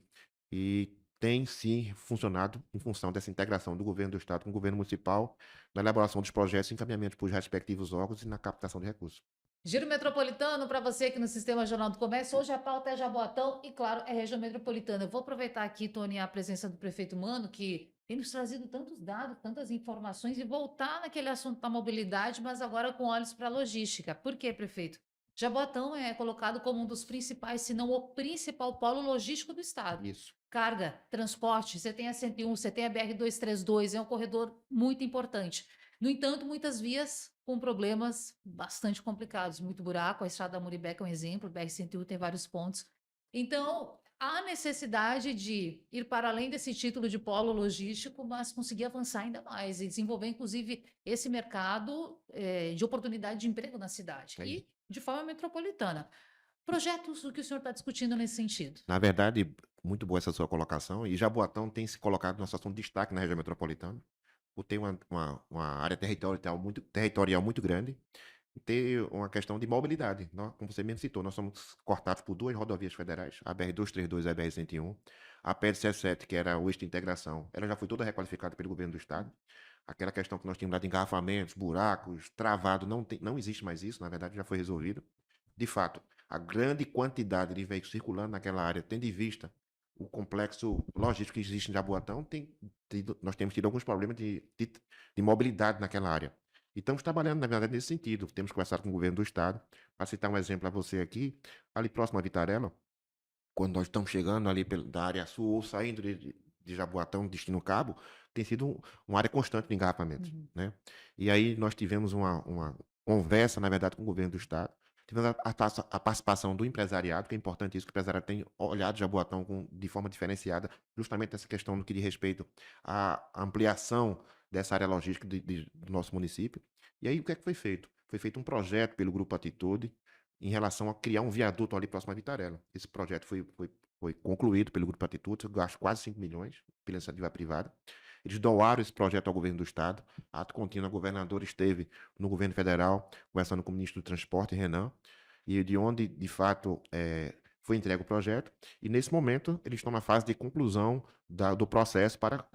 e tem sim funcionado em função dessa integração do governo do estado com o governo municipal, na elaboração dos projetos e encaminhamento para os respectivos órgãos e na captação de recursos. Giro Metropolitano para você aqui no Sistema Jornal do Comércio. Hoje a pauta é Jaboatão e, claro, é região metropolitana. Eu vou aproveitar aqui, Tony, a presença do prefeito Mano, que tem nos trazido tantos dados, tantas informações, e voltar naquele assunto da mobilidade, mas agora com olhos para a logística. Por quê, prefeito? Jaboatão é colocado como um dos principais, se não o principal polo logístico do estado. Isso. Carga, transporte, você tem a 101, você tem a BR-232, é um corredor muito importante. No entanto, muitas vias com problemas bastante complicados, muito buraco, a estrada da Muribeca é um exemplo, o BR-101 tem vários pontos. Então, há necessidade de ir para além desse título de polo logístico, mas conseguir avançar ainda mais e desenvolver, inclusive, esse mercado de oportunidade de emprego na cidade É isso. e de forma metropolitana. Projetos, o que o senhor está discutindo nesse sentido? Na verdade, muito boa essa sua colocação, e Jaboatão tem se colocado numa situação de destaque na região metropolitana, por ter uma área territorial muito grande, e ter uma questão de mobilidade. Como você mesmo citou, nós somos cortados por duas rodovias federais, a BR-232 e a BR-101. A PL-77, que era o eixo de integração, ela já foi toda requalificada pelo governo do estado. Aquela questão que nós tínhamos lá de engarrafamentos, buracos, travado, não existe mais isso, na verdade já foi resolvido. De fato, a grande quantidade de veículos circulando naquela área, tendo em vista o complexo logístico que existe em Jaboatão, nós temos tido alguns problemas de mobilidade naquela área. E estamos trabalhando, na verdade, nesse sentido. Temos conversado com o governo do estado. Para citar um exemplo a você aqui, ali próximo a Vitarella, quando nós estamos chegando ali da área sul ou saindo de Jaboatão, destino Cabo, tem sido uma área constante de engarrafamentos, Uhum. né? E aí nós tivemos uma conversa, na verdade, com o governo do estado. Tivemos a participação do empresariado, que é importante isso, que o empresariado tem olhado Jaboatão de forma diferenciada, justamente nessa questão no que diz respeito à ampliação dessa área logística do nosso município. E aí o que é que foi feito? Foi feito um projeto pelo Grupo Atitude em relação a criar um viaduto ali próximo a Vitarella. Esse projeto foi concluído pelo Grupo Atitude, gasto quase 5 milhões pela iniciativa privada. Eles doaram esse projeto ao governo do estado. Ato contínuo, a governadora esteve no governo federal, conversando com o ministro do Transporte, Renan, e de onde, de fato, foi entregue o projeto. E, nesse momento, eles estão na fase de conclusão do processo para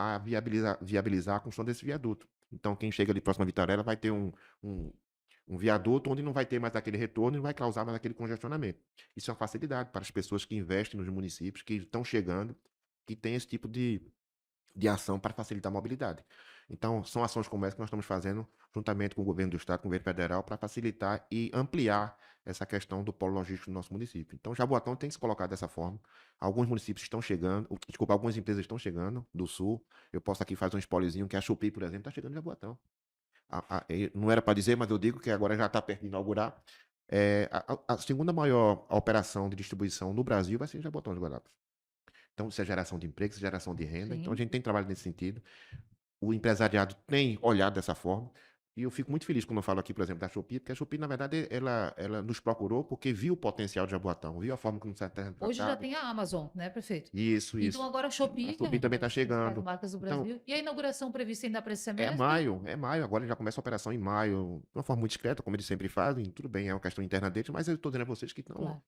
viabilizar a construção desse viaduto. Então, quem chega ali próximo a Vitarella vai ter um viaduto onde não vai ter mais aquele retorno e não vai causar mais aquele congestionamento. Isso é uma facilidade para as pessoas que investem nos municípios, que estão chegando, que têm esse tipo de ação para facilitar a mobilidade. Então, são ações como essa que nós estamos fazendo juntamente com o governo do estado, com o governo federal, para facilitar e ampliar essa questão do polo logístico do nosso município. Então, Jaboatão tem que se colocar dessa forma. Alguns municípios estão chegando, desculpa, algumas empresas estão chegando do sul. Eu posso aqui fazer um spoilerzinho que a Shopee, por exemplo, está chegando em Jaboatão. Não era para dizer, mas eu digo que agora já está perto de inaugurar. A segunda maior operação de distribuição no Brasil vai ser em Jaboatão de Guararapes. Então, isso é geração de emprego, isso é geração de renda. Então, a Sim. gente tem trabalho nesse sentido. O empresariado tem olhado dessa forma. E eu fico muito feliz quando eu falo aqui, por exemplo, da Shopee, porque a Shopee, na verdade, ela nos procurou porque viu o potencial de Jaboatão, viu a forma como está sendo Hoje já tratado. tem a Amazon, né, prefeito? Isso, Então isso. agora a A Shopee, que é Shopee uma também está das principais chegando. marcas do Então, Brasil. E a inauguração prevista ainda para esse semestre? é maio, agora já começa a operação em maio, de uma forma muito discreta, como eles sempre fazem, tudo bem, é uma questão interna deles, mas eu estou dizendo a vocês que Claro.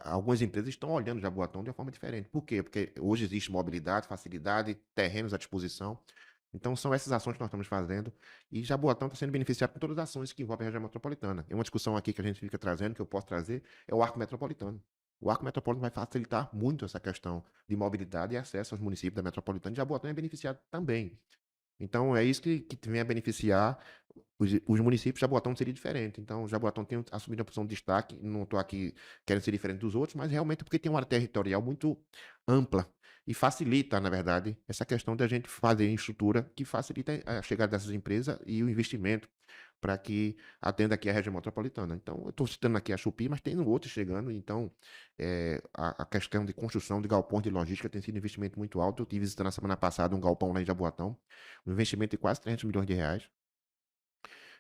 algumas empresas estão olhando Jaboatão de uma forma diferente. Por quê? Porque hoje existe mobilidade, facilidade, terrenos à disposição. Então, são essas ações que nós estamos fazendo. E Jaboatão está sendo beneficiado por todas as ações que envolvem a região metropolitana. É uma discussão aqui que a gente fica trazendo, que eu posso trazer, é o arco metropolitano. O arco metropolitano vai facilitar muito essa questão de mobilidade e acesso aos municípios da metropolitana. E Jaboatão é beneficiado também. Então, é isso que vem a beneficiar os municípios. Jaboatão seria diferente. Então, Jaboatão tem assumido uma posição de destaque. Não estou aqui querendo ser diferente dos outros, mas realmente porque tem uma área territorial muito ampla e facilita, na verdade, essa questão da gente fazer estrutura que facilita a chegada dessas empresas e o investimento para que atenda aqui a região metropolitana. Então, eu estou citando aqui a Shopee, mas tem outros chegando. Então, a questão de construção de galpões de logística tem sido um investimento muito alto. Eu estive visitando na semana passada um galpão lá em Jaboatão, um investimento de quase R$ 300 milhões,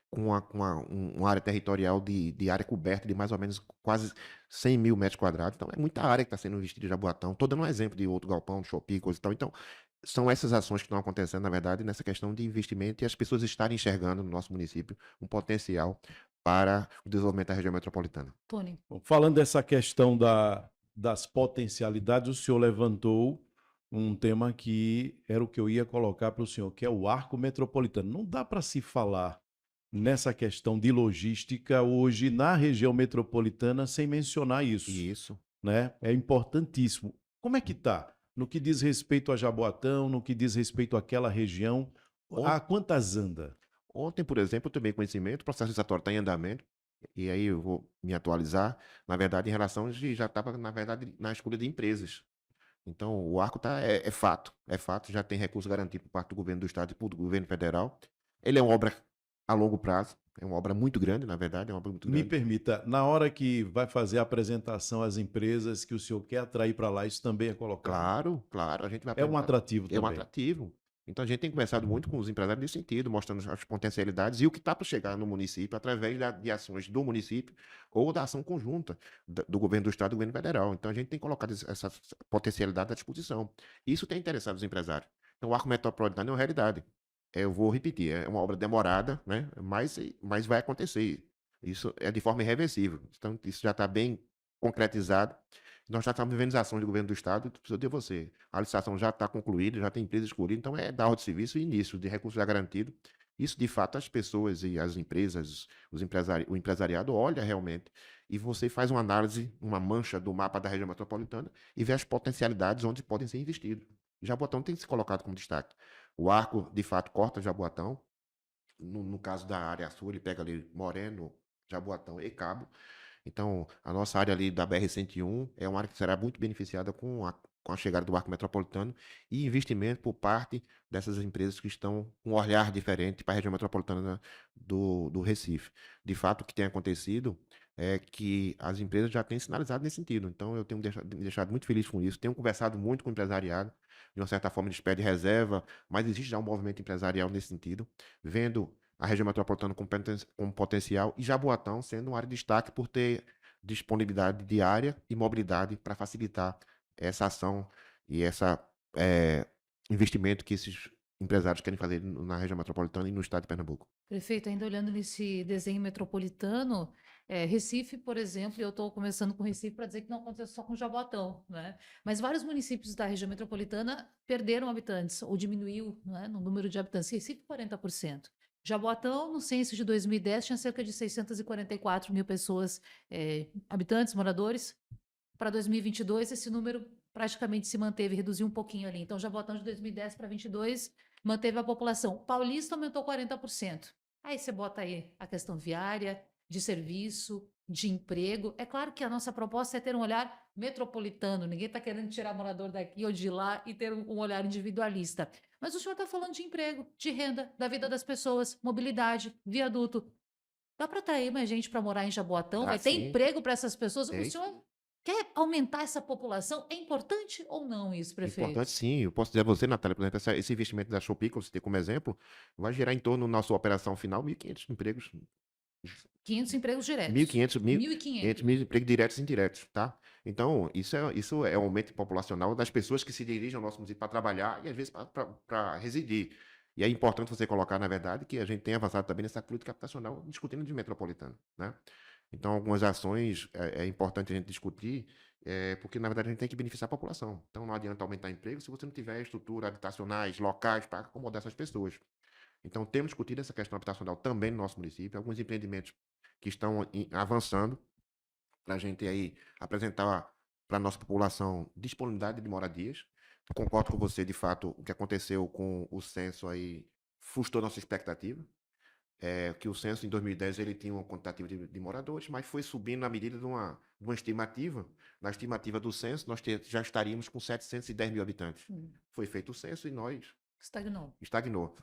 com uma área territorial de área coberta de mais ou menos quase 100 mil metros quadrados. Então, é muita área que está sendo investida em Jaboatão. Estou dando um exemplo de outro galpão, de Shopee, coisa e tal. Então, são essas ações que estão acontecendo, na verdade, nessa questão de investimento e as pessoas estarem enxergando no nosso município um potencial para o desenvolvimento da região metropolitana. Tony. Bom, falando dessa questão das potencialidades, o senhor levantou um tema que era o que eu ia colocar para o senhor, que é o arco metropolitano. Não dá para se falar nessa questão de logística hoje na região metropolitana sem mencionar isso, Isso. né? É importantíssimo. Como é que está? No que diz respeito a Jaboatão, no que diz respeito àquela região, On- a quantas anda? Ontem, por exemplo, eu tomei conhecimento, o processo licitatório está em andamento, e aí eu vou me atualizar, na verdade, em relação de já estava, na verdade, na escolha de empresas. Então, o arco é fato, já tem recurso garantido por parte do governo do estado e do governo federal. Ele é uma obra a longo prazo, é uma obra muito grande, na verdade, é uma obra muito Me grande. permita, na hora que vai fazer a apresentação às empresas que o senhor quer atrair para lá, isso também é colocado? Claro, claro, a gente vai É um apresentar. atrativo É um também. atrativo. Então, a gente tem conversado muito com os empresários nesse sentido, mostrando as potencialidades e o que está para chegar no município através de ações do município ou da ação conjunta do governo do estado e do governo federal. Então, a gente tem colocado essa potencialidade à disposição. Isso tem interessado os empresários. Então, o arco metropolitano é uma realidade. Eu vou repetir, é uma obra demorada, né? Mas vai acontecer. Isso é de forma irreversível. Então, isso já está bem concretizado. Nós já estamos vivendo as ações do governo do estado, preciso dizer você, a licitação já está concluída, já tem empresa escolhida, então é dar ordem de serviço e início de recurso já garantido. Isso, de fato, as pessoas e as empresas, o empresariado olha realmente e você faz uma análise, uma mancha do mapa da região metropolitana e vê as potencialidades onde podem ser investidos. Jaboatão tem se colocado como destaque. O arco, de fato, corta Jaboatão. No caso da área sul, ele pega ali Moreno, Jaboatão e Cabo. Então, a nossa área ali da BR-101 é uma área que será muito beneficiada com a chegada do arco metropolitano e investimento por parte dessas empresas que estão com um olhar diferente para a região metropolitana do Recife. De fato, o que tem acontecido é que as empresas já têm sinalizado nesse sentido. Então, eu tenho me deixado muito feliz com isso. Tenho conversado muito com o empresariado, de uma certa forma, eles pedem reserva, mas existe já um movimento empresarial nesse sentido, vendo a região metropolitana com potencial e Jaboatão sendo uma área de destaque por ter disponibilidade de área e mobilidade para facilitar essa ação e esse investimento que esses empresários querem fazer na região metropolitana e no estado de Pernambuco. Prefeito, ainda olhando nesse desenho metropolitano, Recife, por exemplo, eu estou começando com Recife para dizer que não acontece só com Jaboatão, né? Mas vários municípios da região metropolitana perderam habitantes, ou diminuiu, né, no número de habitantes. Recife, 40%. Jaboatão, no censo de 2010, tinha cerca de 644 mil pessoas, habitantes, moradores. Para 2022, esse número praticamente se manteve, reduziu um pouquinho ali. Então, Jaboatão de 2010 para 2022 manteve a população. Paulista aumentou 40%. Aí você bota aí a questão viária, de serviço, de emprego. É claro que a nossa proposta é ter um olhar metropolitano. Ninguém está querendo tirar morador daqui ou de lá e ter um olhar individualista. Mas o senhor está falando de emprego, de renda, da vida das pessoas, mobilidade, viaduto. Dá para atrair mais gente para morar em Jaboatão? Ah, Vai ter sim, emprego para essas pessoas? O tem. senhor quer aumentar essa população. É importante ou não isso, prefeito? Importante sim, eu posso dizer a você, Natália, por exemplo, esse investimento da Shopee, que você tem como exemplo, vai gerar em torno, na sua operação final, 1.500 empregos, 500 empregos diretos. 1.500, 1.500. 1.000 empregos diretos e indiretos, tá? Então, isso é um aumento populacional das pessoas que se dirigem ao nosso município para trabalhar e, às vezes, para residir. E é importante você colocar, na verdade, que a gente tem avançado também nessa política habitacional, discutindo de metropolitana, né? Então, algumas ações é importante a gente discutir, porque, na verdade, a gente tem que beneficiar a população. Então, não adianta aumentar emprego se você não tiver estrutura habitacionais, locais para acomodar essas pessoas. Então, temos discutido essa questão habitacional também no nosso município, alguns empreendimentos que estão avançando para a gente aí apresentar para a nossa população disponibilidade de moradias. Concordo com você, de fato, o que aconteceu com o censo aí frustrou nossa expectativa. Que o censo em 2010 ele tinha uma quantitativa de moradores, mas foi subindo na medida de uma estimativa. Na estimativa do censo, nós já estaríamos com 710 mil habitantes. Foi feito o censo e nós Estagnou. estagnou.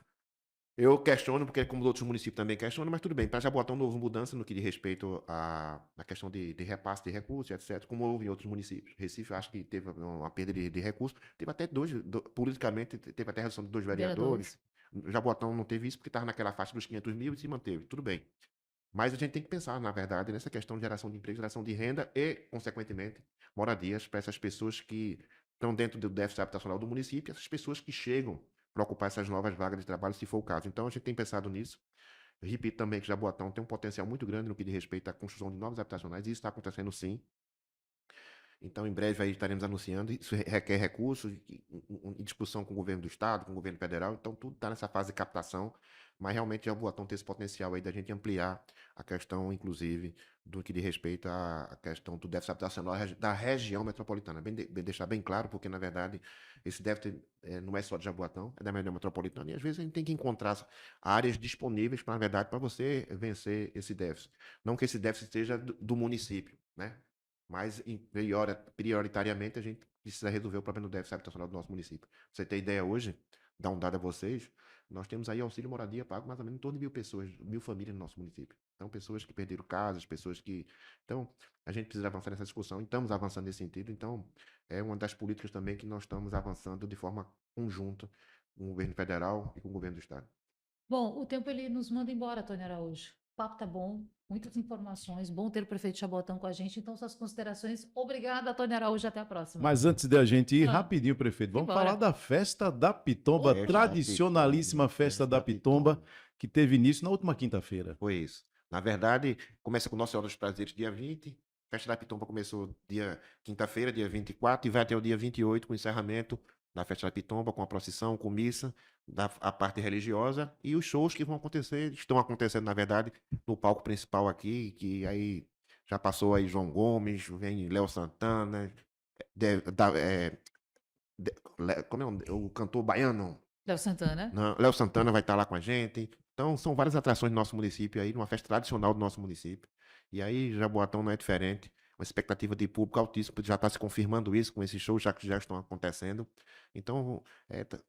Eu questiono, porque como os outros municípios também questionam, mas tudo bem. Para Jaboatão não houve mudança no que diz respeito à questão de repasse de recursos, etc., como houve em outros municípios. Recife, acho que teve uma perda de recursos. Teve até politicamente, teve até redução de 2 vereadores. Jaboatão não teve isso porque estava naquela faixa dos 500 mil e se manteve. Tudo bem. Mas a gente tem que pensar, na verdade, nessa questão de geração de emprego, geração de renda e, consequentemente, moradias para essas pessoas que estão dentro do déficit habitacional do município, essas pessoas que chegam para ocupar essas novas vagas de trabalho, se for o caso. Então, a gente tem pensado nisso. Eu repito também que Jaboatão tem um potencial muito grande no que diz respeito à construção de novos habitacionais, e isso está acontecendo sim. Então, em breve aí estaremos anunciando. Isso requer recursos e discussão com o governo do estado, com o governo federal. Então, tudo está nessa fase de captação. Mas realmente Jaboatão tem esse potencial aí da gente ampliar a questão, inclusive, do que diz respeito à questão do déficit habitacional da região metropolitana. Deixar bem claro, porque, na verdade, esse déficit não é só de Jaboatão, é da região metropolitana. E, às vezes, a gente tem que encontrar áreas disponíveis, na verdade, para você vencer esse déficit. Não que esse déficit seja do município, né? Mas, prioritariamente, a gente precisa resolver o problema do déficit habitacional do nosso município. Pra você ter ideia hoje, dar um dado a vocês, nós temos aí auxílio moradia pago mais ou menos em torno de 1.000 pessoas, 1.000 famílias no nosso município. Então, pessoas que perderam casas, pessoas que... Então, a gente precisa avançar nessa discussão e estamos avançando nesse sentido. Então, é uma das políticas também que nós estamos avançando de forma conjunta com o governo federal e com o governo do estado. Bom, o tempo ele nos manda embora, Tony Araújo. O papo tá bom, muitas informações, bom ter o prefeito Jaboatão com a gente. Então, suas considerações. Obrigada, Tony Araújo, até a próxima. Mas antes de a gente ir, Ah, rapidinho, prefeito, vamos embora. falar da Festa da Pitomba, Festa da tradicionalíssima Pitomba, Festa da Pitomba, que teve início na última quinta-feira. Foi isso. Na verdade, começa com Nossa Senhora dos Prazeres, dia 20. Festa da Pitomba começou quinta-feira, dia 24, e vai até o dia 28, com o encerramento da Festa da Pitomba, com a procissão, com missa, a parte religiosa, e os shows que vão acontecer, estão acontecendo, na verdade, no palco principal aqui, que aí já passou aí João Gomes, vem Léo Santana, como é o cantor baiano? Léo Santana. Léo Santana vai estar lá com a gente. Então, são várias atrações do nosso município aí, uma festa tradicional do nosso município. E aí, Jaboatão não é diferente. Uma expectativa de público altíssima, já está se confirmando isso com esses shows que já estão acontecendo. Então,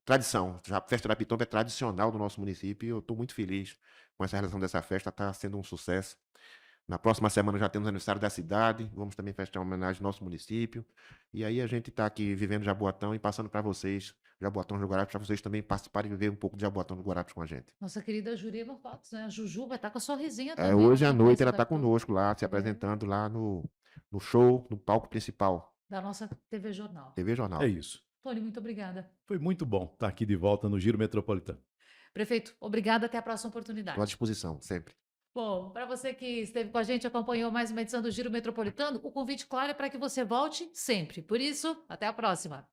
tradição. A festa da Pitomba é tradicional do nosso município e eu estou muito feliz com essa realização dessa festa, está sendo um sucesso. Na próxima semana já temos o aniversário da cidade, vamos também prestar uma homenagem ao nosso município. E aí a gente está aqui vivendo Jaboatão e passando para vocês, Jaboatão dos Guarapes, para vocês também participarem e viver um pouco de Jaboatão dos Guarapes com a gente. Nossa querida Jurema Fotos, né? A Juju vai estar com a sua resenha também. Hoje lá à na noite Festa ela da está Pitomba. conosco lá, se apresentando lá no show, no palco principal, Da nossa TV Jornal. TV Jornal. É isso. Tony, muito obrigada. Foi muito bom estar aqui de volta no Giro Metropolitano. Prefeito, obrigada. Até a próxima oportunidade. Estou à disposição, sempre. Bom, para você que esteve com a gente, acompanhou mais uma edição do Giro Metropolitano, o convite, claro, é para que você volte sempre. Por isso, até a próxima.